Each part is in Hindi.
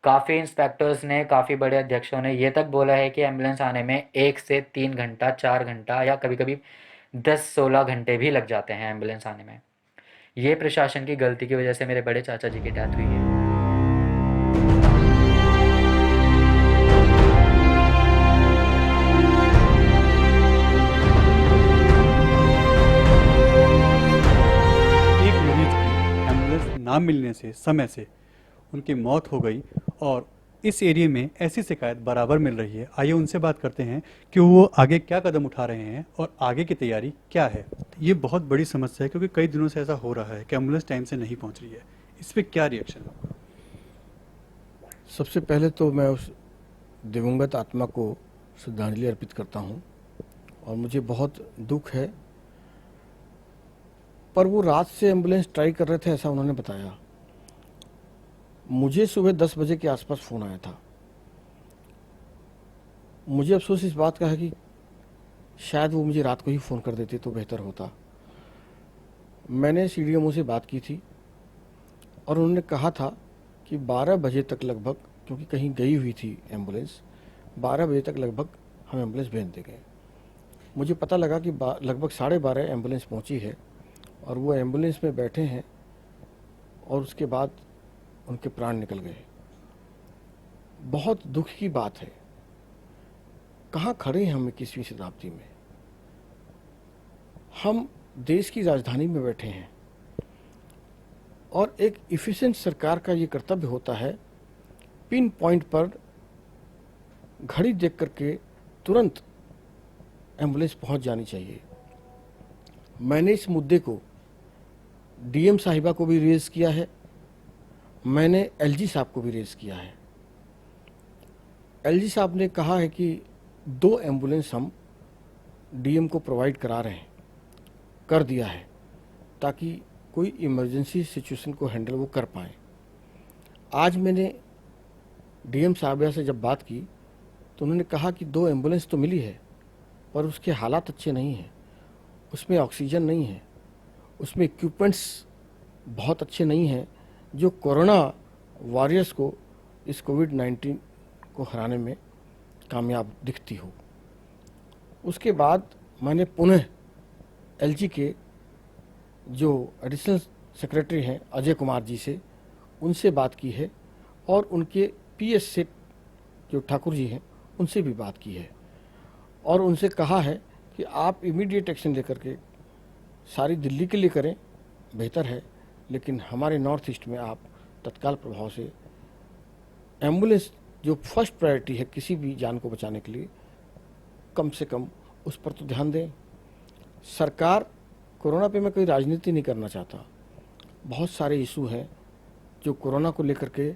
काफ़ी इंस्पेक्टर्स ने, काफ़ी बड़े अध्यक्षों ने ये तक बोला है कि एम्बुलेंस आने में 1 से 3 घंटा, 4 घंटा या कभी कभी 10-16 घंटे भी लग जाते हैं एम्बुलेंस आने में। ये प्रशासन की गलती की वजह से मेरे बड़े चाचा जी की डेथ हुई है। एक मरीज की एम्बुलेंस ना मिलने से समय से उनकी मौत हो गई और इस एरिया में ऐसी शिकायत बराबर मिल रही है। आइए उनसे बात करते हैं कि वो आगे क्या कदम उठा रहे हैं और आगे की तैयारी क्या है। ये बहुत बड़ी समस्या है क्योंकि कई दिनों से ऐसा हो रहा है कि एम्बुलेंस टाइम से नहीं पहुंच रही है। इस पर क्या रिएक्शन है आपका? सबसे पहले तो मैं उस दिवंगत आत्मा को श्रद्धांजलि अर्पित करता हूं और मुझे बहुत दुख है, पर वो रात से एम्बुलेंस ट्राई कर रहे थे ऐसा उन्होंने बताया। मुझे सुबह 10 बजे के आसपास फ़ोन आया था। मुझे अफसोस इस बात का है कि शायद वो मुझे रात को ही फ़ोन कर देते तो बेहतर होता। मैंने सीडीएमओ से बात की थी और उन्होंने कहा था कि 12 बजे तक लगभग, क्योंकि कहीं गई हुई थी एम्बुलेंस, 12 बजे तक लगभग हम एम्बुलेंस भेज देंगे। मुझे पता लगा कि लगभग 12:30 एम्बुलेंस पहुंची है और वो एम्बुलेंस में बैठे हैं और उसके बाद उनके प्राण निकल गए। बहुत दुख की बात है। कहाँ खड़े हैं हम 21वीं शताब्दी में? हम देश की राजधानी में बैठे हैं और एक इफिशिएंट सरकार का ये कर्तव्य होता है पिन पॉइंट पर घड़ी देख करके तुरंत एम्बुलेंस पहुंच जानी चाहिए। मैंने इस मुद्दे को डीएम साहिबा को भी रेज किया है, मैंने एलजी साहब को भी रेज किया है। एलजी साहब ने कहा है कि 2 एम्बुलेंस हम डीएम को प्रोवाइड करा रहे हैं, कर दिया है, ताकि कोई इमरजेंसी सिचुएशन को हैंडल वो कर पाए। आज मैंने डीएम साहब से जब बात की तो उन्होंने कहा कि 2 एम्बुलेंस तो मिली है पर उसके हालात अच्छे नहीं हैं, उसमें ऑक्सीजन नहीं है, उसमें इक्विपमेंट्स बहुत अच्छे नहीं हैं जो कोरोना वॉरियर्स को, इस कोविड-19 को हराने में कामयाब दिखती हो। उसके बाद मैंने पुनः एलजी के जो एडिशनल सेक्रेटरी हैं अजय कुमार जी से, उनसे बात की है और उनके पीएस से जो ठाकुर जी हैं उनसे भी बात की है और उनसे कहा है कि आप इमीडिएट एक्शन लेकर के सारी दिल्ली के लिए करें, बेहतर है, लेकिन हमारे नॉर्थ ईस्ट में आप तत्काल प्रभाव से एम्बुलेंस जो फर्स्ट प्रायोरिटी है किसी भी जान को बचाने के लिए, कम से कम उस पर तो ध्यान दें। सरकार, कोरोना पे मैं कोई राजनीति नहीं करना चाहता, बहुत सारे इशू हैं जो कोरोना को लेकर के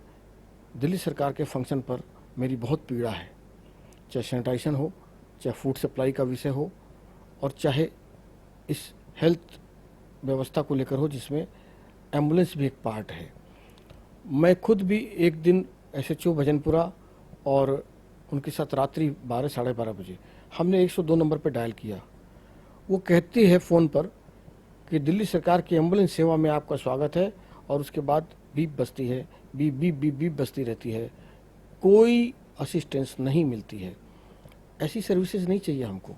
दिल्ली सरकार के फंक्शन पर मेरी बहुत पीड़ा है, चाहे सैनिटाइजेशन हो, चाहे फूड सप्लाई का विषय हो और चाहे इस हेल्थ व्यवस्था को लेकर हो जिसमें एम्बुलेंस भी एक पार्ट है। मैं खुद भी एक दिन एसएचओ भजनपुरा और उनके साथ रात्रि 12 साढ़े 12 बजे हमने 102 नंबर पर डायल किया। वो कहती है फ़ोन पर कि दिल्ली सरकार की एम्बुलेंस सेवा में आपका स्वागत है और उसके बाद बीप बजती है, बीप बीप बीप बीप बजती रहती है, कोई असिस्टेंस नहीं मिलती है। ऐसी सर्विसेज नहीं चाहिए हमको।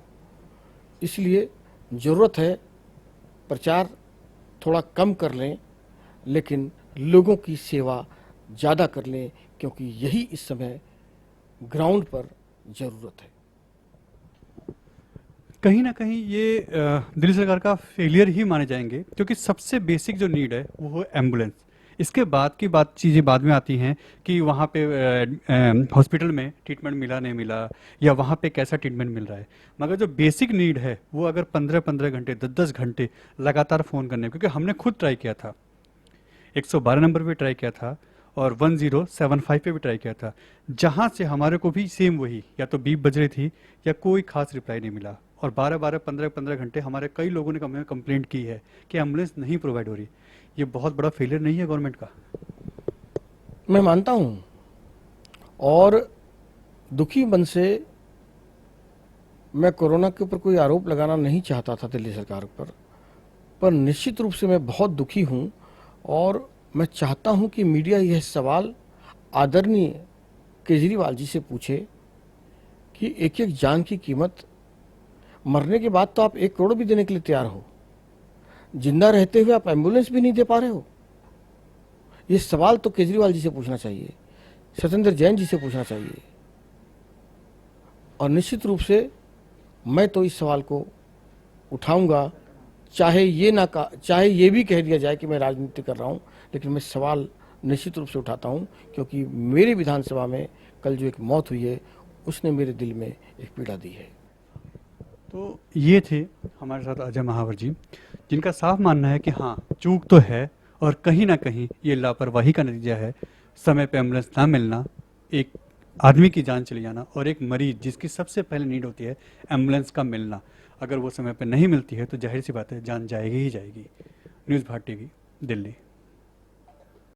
इसलिए ज़रूरत है प्रचार थोड़ा कम कर लें लेकिन लोगों की सेवा ज़्यादा कर लें, क्योंकि यही इस समय ग्राउंड पर ज़रूरत है। कहीं ना कहीं ये दिल्ली सरकार का फेलियर ही माने जाएंगे क्योंकि सबसे बेसिक जो नीड है वो है एम्बुलेंस। इसके बाद की बात चीज़ें बाद में आती हैं कि वहाँ पे हॉस्पिटल में ट्रीटमेंट मिला नहीं मिला या वहाँ पे कैसा ट्रीटमेंट मिल रहा है, मगर जो बेसिक नीड है वो अगर 15-15 घंटे 10-10 घंटे लगातार फ़ोन करने, क्योंकि हमने खुद ट्राई किया था, 112 नंबर पे ट्राई किया था और 1075 पे भी ट्राई किया था, जहाँ से हमारे को भी सेम वही या तो बीप बज रही थी या कोई खास रिप्लाई नहीं मिला। और 12-12 15-15 घंटे हमारे कई लोगों ने कंप्लेंट की है कि एम्बुलेंस नहीं प्रोवाइड हो रही। ये बहुत बड़ा फेलियर नहीं है गवर्नमेंट का? मैं मानता हूँ और दुखी मन से मैं कोरोना के ऊपर कोई आरोप लगाना नहीं चाहता था दिल्ली सरकार पर निश्चित रूप से मैं बहुत दुखी हूँ और मैं चाहता हूँ कि मीडिया यह सवाल आदरणीय केजरीवाल जी से पूछे कि एक एक जान की कीमत, मरने के बाद तो आप 1 करोड़ भी देने के लिए तैयार हो, जिंदा रहते हुए आप एम्बुलेंस भी नहीं दे पा रहे हो। ये सवाल तो केजरीवाल जी से पूछना चाहिए, सत्येंद्र जैन जी से पूछना चाहिए। और निश्चित रूप से मैं तो इस सवाल को उठाऊंगा, चाहे ये भी कह दिया जाए कि मैं राजनीति कर रहा हूं, लेकिन मैं सवाल निश्चित रूप से उठाता हूं, क्योंकि मेरी विधानसभा में कल जो एक मौत हुई है उसने मेरे दिल में एक पीड़ा दी है। तो ये थे हमारे साथ अजय महावर जी, जिनका साफ मानना है कि हाँ, चूक तो है और कहीं ना कहीं ये लापरवाही का नतीजा है। समय पे एम्बुलेंस ना मिलना, एक आदमी की जान चली जाना, और एक मरीज जिसकी सबसे पहले नीड होती है एम्बुलेंस का मिलना, अगर वो समय पे नहीं मिलती है तो जाहिर सी बात है जान जाएगी ही जाएगी। News Bharat TV, Delhi.